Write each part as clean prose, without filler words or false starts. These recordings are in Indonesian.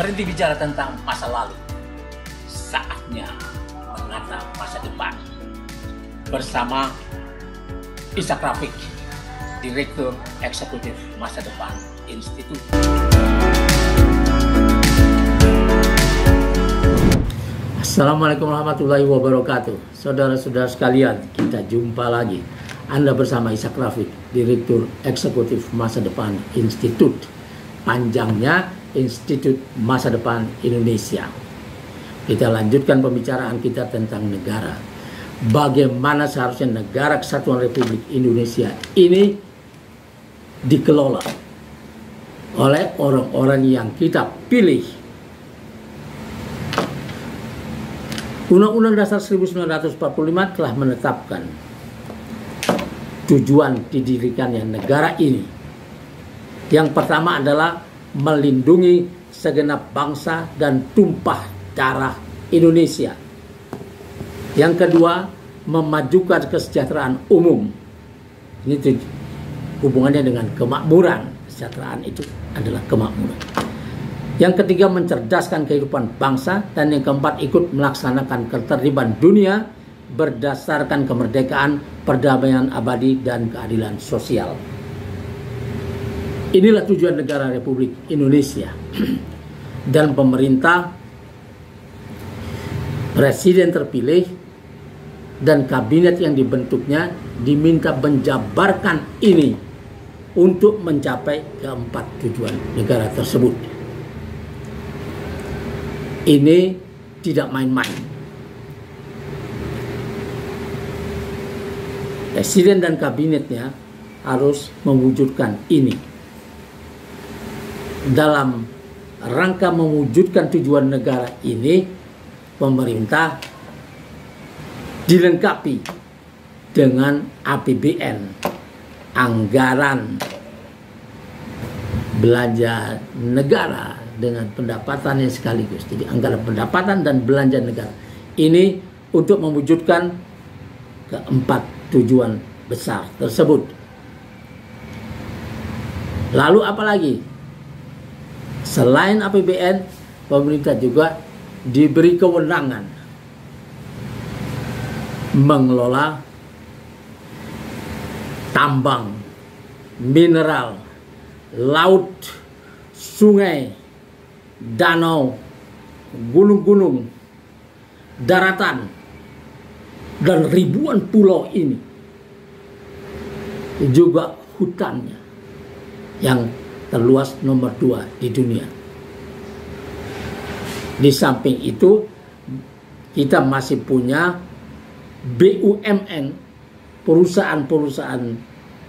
Berhenti bicara tentang masa lalu. Saatnya menatap masa depan. Bersama Ishak Rafiq, Direktur Eksekutif Masa Depan Institut. Assalamualaikum warahmatullahi wabarakatuh. Saudara-saudara sekalian, kita jumpa lagi. Anda bersama Ishak Rafiq, Direktur Eksekutif Masa Depan Institut. Panjangnya Institut Masa Depan Indonesia. Kita lanjutkan pembicaraan kita tentang negara. Bagaimana seharusnya negara Kesatuan Republik Indonesia ini dikelola oleh orang-orang yang kita pilih. Undang-Undang Dasar 1945 telah menetapkan tujuan didirikannya negara ini. Yang pertama adalah melindungi segenap bangsa dan tumpah darah Indonesia. Yang kedua, memajukan kesejahteraan umum. Ini hubungannya dengan kemakmuran. Kesejahteraan itu adalah kemakmuran. Yang ketiga, mencerdaskan kehidupan bangsa. Dan yang keempat, ikut melaksanakan ketertiban dunia berdasarkan kemerdekaan, perdamaian abadi, dan keadilan sosial. Inilah tujuan negara Republik Indonesia. Dan pemerintah, presiden terpilih, dan kabinet yang dibentuknya diminta menjabarkan ini untuk mencapai keempat tujuan negara tersebut. Ini tidak main-main. Presiden dan kabinetnya harus mewujudkan ini. Dalam rangka mewujudkan tujuan negara ini, pemerintah dilengkapi dengan APBN, anggaran belanja negara dengan pendapatan yang sekaligus. Jadi anggaran pendapatan dan belanja negara. Ini untuk mewujudkan keempat tujuan besar tersebut. Lalu apa lagi? Selain APBN, pemerintah juga diberi kewenangan mengelola tambang, mineral, laut, sungai, danau, gunung-gunung, daratan, dan ribuan pulau ini. Juga hutannya yang terluas nomor 2 di dunia. Di samping itu, kita masih punya BUMN, perusahaan-perusahaan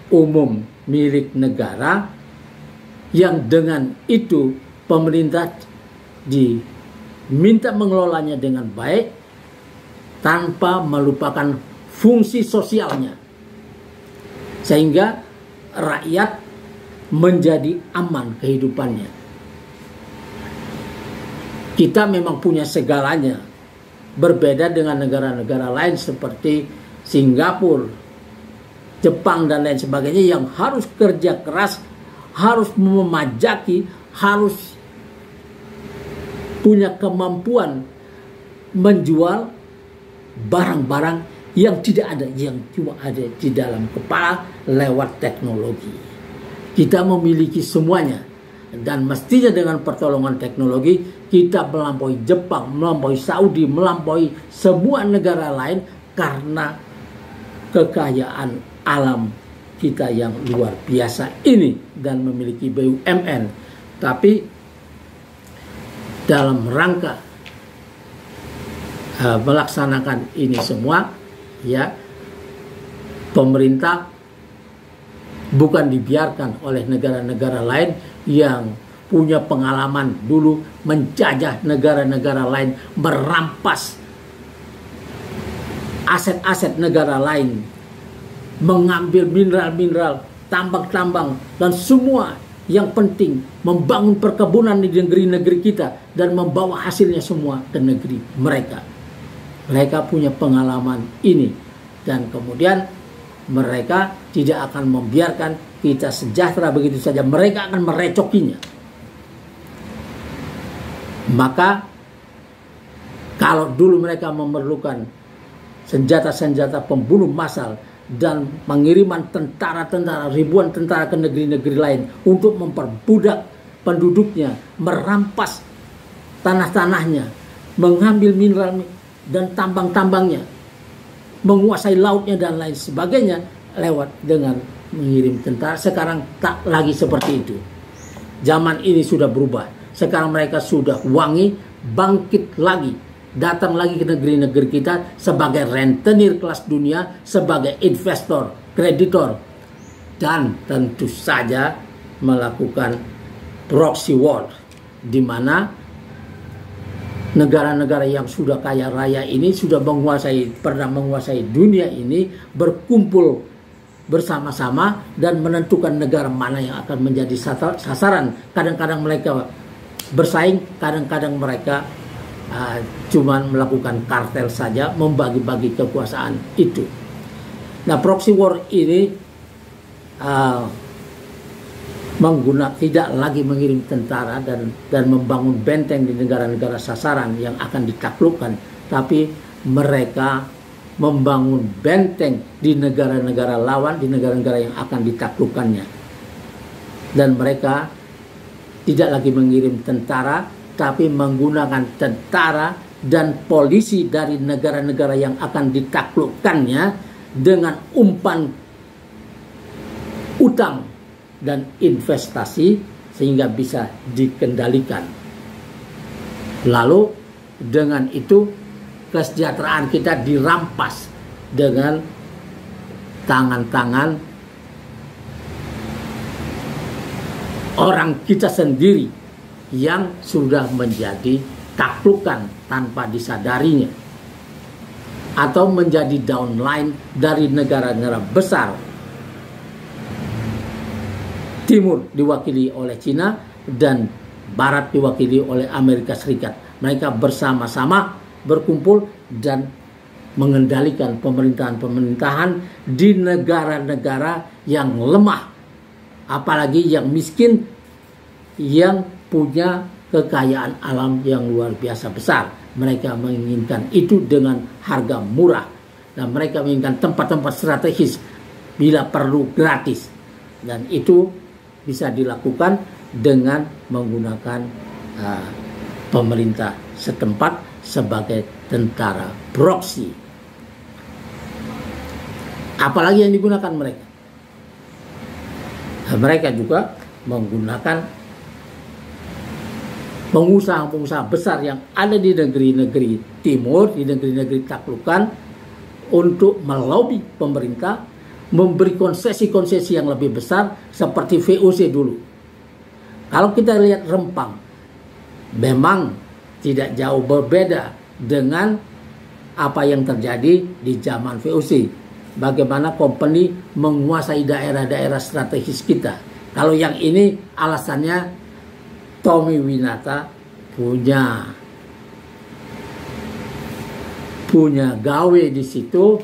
umum milik negara, yang dengan itu pemerintah diminta mengelolanya dengan baik tanpa melupakan fungsi sosialnya, sehingga rakyat menjadi aman kehidupannya. Kita memang punya segalanya, berbeda dengan negara-negara lain seperti Singapura, Jepang, dan lain sebagainya yang harus kerja keras, harus memajaki, harus punya kemampuan menjual barang-barang yang tidak ada, yang cuma ada di dalam kepala lewat teknologi. Kita memiliki semuanya, dan mestinya dengan pertolongan teknologi kita melampaui Jepang, melampaui Saudi, melampaui semua negara lain karena kekayaan alam kita yang luar biasa ini dan memiliki BUMN. Tapi dalam rangka melaksanakan ini semua, ya, pemerintah bukan dibiarkan oleh negara-negara lain yang punya pengalaman dulu menjajah negara-negara lain, merampas aset-aset negara lain, mengambil mineral-mineral, tambang-tambang, dan semua yang penting, membangun perkebunan di negeri-negeri kita dan membawa hasilnya semua ke negeri mereka. Mereka punya pengalaman ini, dan kemudian mereka tidak akan membiarkan kita sejahtera begitu saja. Mereka akan merecokinya. Maka kalau dulu mereka memerlukan senjata-senjata pembunuh massal dan pengiriman tentara-tentara, ribuan tentara ke negeri-negeri lain untuk memperbudak penduduknya, merampas tanah-tanahnya, mengambil mineral dan tambang-tambangnya, menguasai lautnya dan lain sebagainya lewat dengan mengirim tentara. Sekarang tak lagi seperti itu. Zaman ini sudah berubah. Sekarang mereka sudah wangi, bangkit lagi, datang lagi ke negeri-negeri kita sebagai rentenir kelas dunia, sebagai investor, kreditor, dan tentu saja melakukan proxy war, di mana negara-negara yang sudah kaya raya ini sudah pernah menguasai dunia ini, berkumpul bersama-sama dan menentukan negara mana yang akan menjadi sasaran. Kadang-kadang mereka bersaing, kadang-kadang mereka cuman melakukan kartel saja, membagi-bagi kekuasaan itu. Nah, proxy war ini tidak lagi mengirim tentara dan membangun benteng di negara-negara sasaran yang akan ditaklukkan, tapi mereka membangun benteng di negara-negara lawan, di negara-negara yang akan ditaklukkannya. Dan mereka tidak lagi mengirim tentara, tapi menggunakan tentara dan polisi dari negara-negara yang akan ditaklukkannya dengan umpan utang dan investasi sehingga bisa dikendalikan. Lalu dengan itu kesejahteraan kita dirampas dengan tangan-tangan orang kita sendiri yang sudah menjadi taklukan tanpa disadarinya, atau menjadi downline dari negara-negara besar. Timur diwakili oleh Cina dan Barat diwakili oleh Amerika Serikat. Mereka bersama-sama berkumpul dan mengendalikan pemerintahan-pemerintahan di negara-negara yang lemah, apalagi yang miskin, yang punya kekayaan alam yang luar biasa besar. Mereka menginginkan itu dengan harga murah, dan mereka menginginkan tempat-tempat strategis, bila perlu gratis, dan itu bisa dilakukan dengan menggunakan pemerintah setempat sebagai tentara proxy. Apalagi yang digunakan mereka? Mereka juga menggunakan pengusaha-pengusaha besar yang ada di negeri-negeri timur, di negeri-negeri taklukan, untuk melobi pemerintah, memberi konsesi-konsesi yang lebih besar seperti VOC dulu. Kalau kita lihat Rempang, memang tidak jauh berbeda dengan apa yang terjadi di zaman VOC. Bagaimana company menguasai daerah-daerah strategis kita. Kalau yang ini alasannya Tommy Winata punya gawe di situ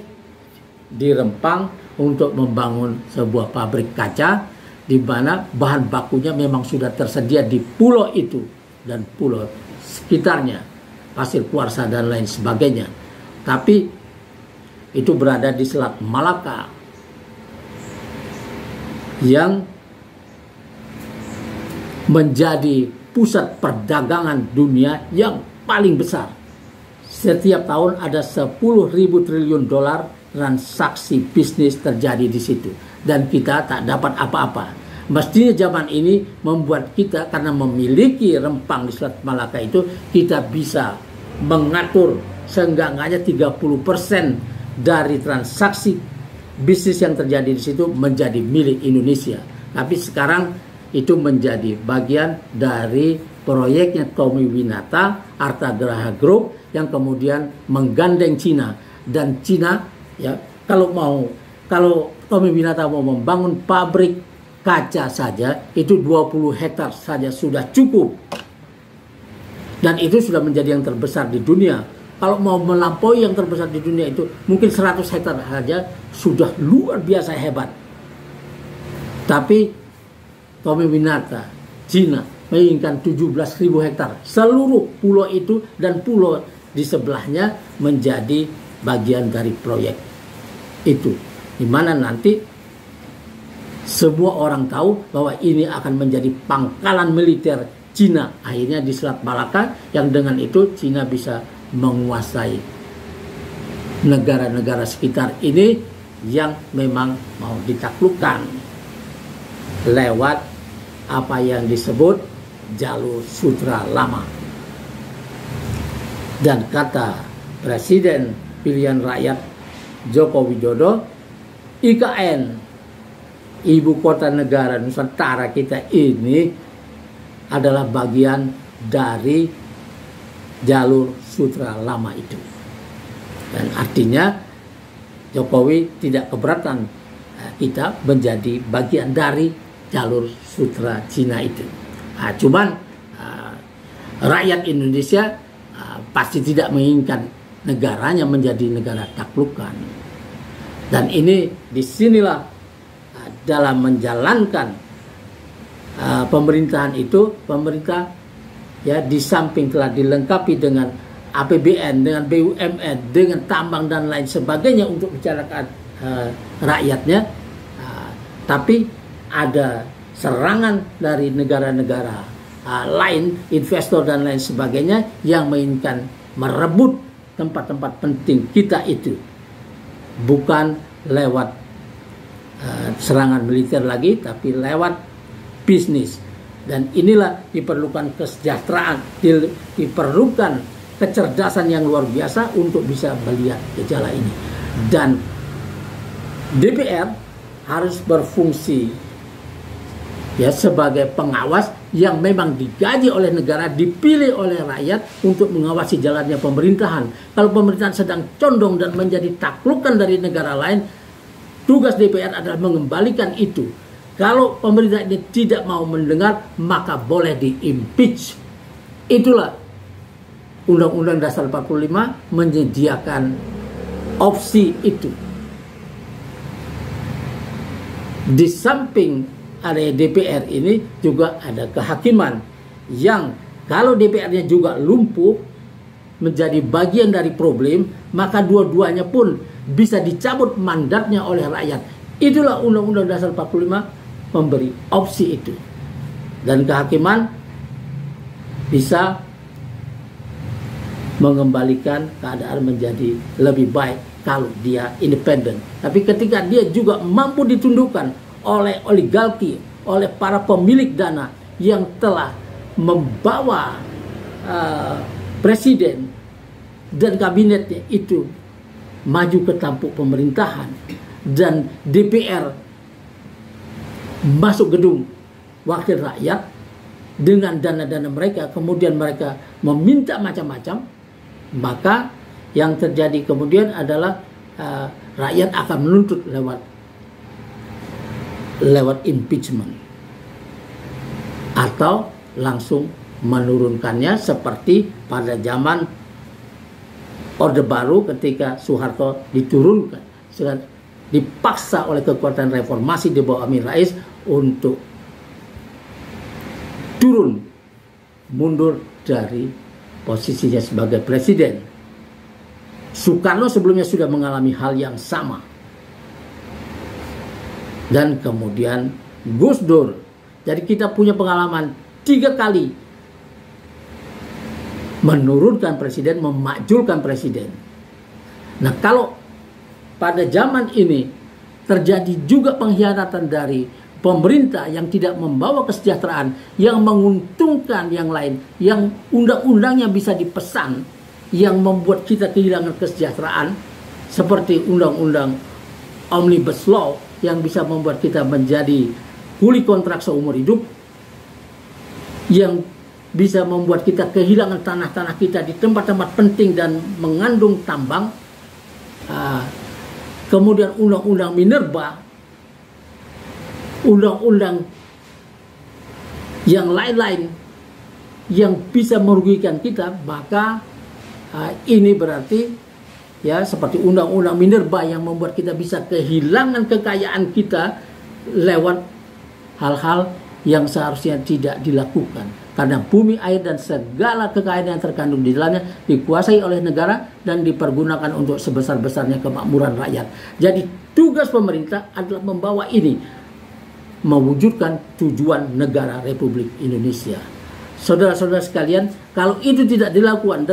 di Rempang untuk membangun sebuah pabrik kaca, di mana bahan bakunya memang sudah tersedia di pulau itu dan pulau sekitarnya, Pasir Kuarsa dan lain sebagainya. Tapi itu berada di Selat Malaka yang menjadi pusat perdagangan dunia yang paling besar. Setiap tahun ada 10.000 triliun dolar transaksi bisnis terjadi di situ, dan kita tak dapat apa-apa. Mestinya zaman ini membuat kita, karena memiliki Rempang di Selat Malaka itu, kita bisa mengatur seenggak-enggaknya 30% dari transaksi bisnis yang terjadi di situ menjadi milik Indonesia. Tapi sekarang itu menjadi bagian dari proyeknya Tommy Winata, Artagraha Group, yang kemudian menggandeng Cina. Dan Cina, ya, kalau Tommy Winata mau membangun pabrik kaca saja, itu 20 hektar saja sudah cukup. Dan itu sudah menjadi yang terbesar di dunia. Kalau mau melampaui yang terbesar di dunia itu, mungkin 100 hektar saja sudah luar biasa hebat. Tapi Tommy Winata, Cina, menginginkan 17.000 hektar seluruh pulau itu dan pulau di sebelahnya menjadi bagian dari proyek itu, di mana nanti semua orang tahu bahwa ini akan menjadi pangkalan militer Cina akhirnya di Selat Malaka, yang dengan itu Cina bisa menguasai negara-negara sekitar ini yang memang mau ditaklukkan lewat apa yang disebut jalur sutra lama. Dan kata Presiden pilihan rakyat Joko Widodo, IKN, ibu kota negara Nusantara kita ini adalah bagian dari jalur sutra lama itu. Dan artinya Jokowi tidak keberatan kita menjadi bagian dari jalur sutra Cina itu. Cuman rakyat Indonesia pasti tidak menginginkan negaranya menjadi negara taklukan. Dan ini disinilah dalam menjalankan pemerintahan itu, pemerintah ya di samping telah dilengkapi dengan APBN, dengan BUMN, dengan tambang dan lain sebagainya untuk bicarakan rakyatnya, tapi ada serangan dari negara-negara lain, investor dan lain sebagainya yang menginginkan merebut tempat-tempat penting kita itu, bukan lewat serangan militer lagi, tapi lewat bisnis. Dan inilah diperlukan kesejahteraan, diperlukan kecerdasan yang luar biasa untuk bisa melihat gejala ini. Dan DPR harus berfungsi ya sebagai pengawas yang memang digaji oleh negara, dipilih oleh rakyat untuk mengawasi jalannya pemerintahan. Kalau pemerintahan sedang condong dan menjadi taklukan dari negara lain, tugas DPR adalah mengembalikan itu. Kalau pemerintah ini tidak mau mendengar, maka boleh di-impeach. Itulah Undang-Undang Dasar 45 menyediakan opsi itu. Di samping ada DPR ini juga ada kehakiman yang kalau DPR-nya juga lumpuh menjadi bagian dari problem, maka dua-duanya pun bisa dicabut mandatnya oleh rakyat. Itulah Undang-Undang Dasar 45 memberi opsi itu. Dan kehakiman bisa mengembalikan keadaan menjadi lebih baik kalau dia independen. Tapi ketika dia juga mampu ditundukkan oleh oligarki, oleh para pemilik dana yang telah membawa presiden dan kabinetnya itu maju ke tampuk pemerintahan, dan DPR masuk gedung wakil rakyat dengan dana-dana mereka, kemudian mereka meminta macam-macam, maka yang terjadi kemudian adalah rakyat akan menuntut lewat impeachment atau langsung menurunkannya seperti pada zaman Orde Baru ketika Soeharto diturunkan, dipaksa oleh kekuatan reformasi di bawah Amin Rais untuk turun mundur dari posisinya sebagai presiden. Soekarno sebelumnya sudah mengalami hal yang sama. Dan kemudian Gus Dur. Jadi kita punya pengalaman 3 kali menurunkan presiden, memakzulkan presiden. Nah, kalau pada zaman ini terjadi juga pengkhianatan dari pemerintah yang tidak membawa kesejahteraan, yang menguntungkan yang lain, yang undang-undangnya bisa dipesan, yang membuat kita kehilangan kesejahteraan, seperti undang-undang Omnibus Law yang bisa membuat kita menjadi kuli kontrak seumur hidup, yang bisa membuat kita kehilangan tanah-tanah kita di tempat-tempat penting dan mengandung tambang. Kemudian undang-undang minerba, undang-undang yang lain-lain yang bisa merugikan kita, maka ini berarti ya seperti undang-undang minerba yang membuat kita bisa kehilangan kekayaan kita lewat hal-hal yang seharusnya tidak dilakukan, karena bumi, air, dan segala kekayaan yang terkandung di dalamnya dikuasai oleh negara dan dipergunakan untuk sebesar-besarnya kemakmuran rakyat. Jadi tugas pemerintah adalah membawa ini, mewujudkan tujuan negara Republik Indonesia. Saudara-saudara sekalian, kalau itu tidak dilakukan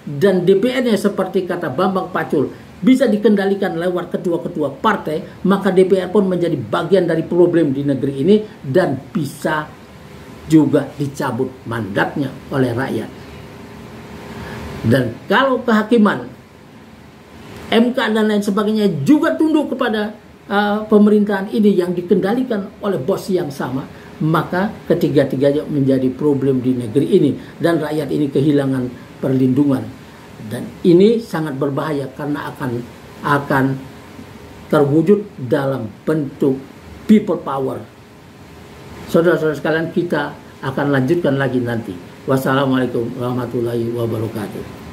dan DPR-nya seperti kata Bambang Pacul bisa dikendalikan lewat ketua-ketua partai, maka DPR pun menjadi bagian dari problem di negeri ini dan bisa juga dicabut mandatnya oleh rakyat. Dan kalau kehakiman, MK dan lain sebagainya juga tunduk kepada pemerintahan ini yang dikendalikan oleh bos yang sama, maka ketiga-tiganya menjadi problem di negeri ini dan rakyat ini kehilangan perlindungan. Dan ini sangat berbahaya karena akan terwujud dalam bentuk people power. Saudara-saudara sekalian, kita akan lanjutkan lagi nanti. Wassalamualaikum warahmatullahi wabarakatuh.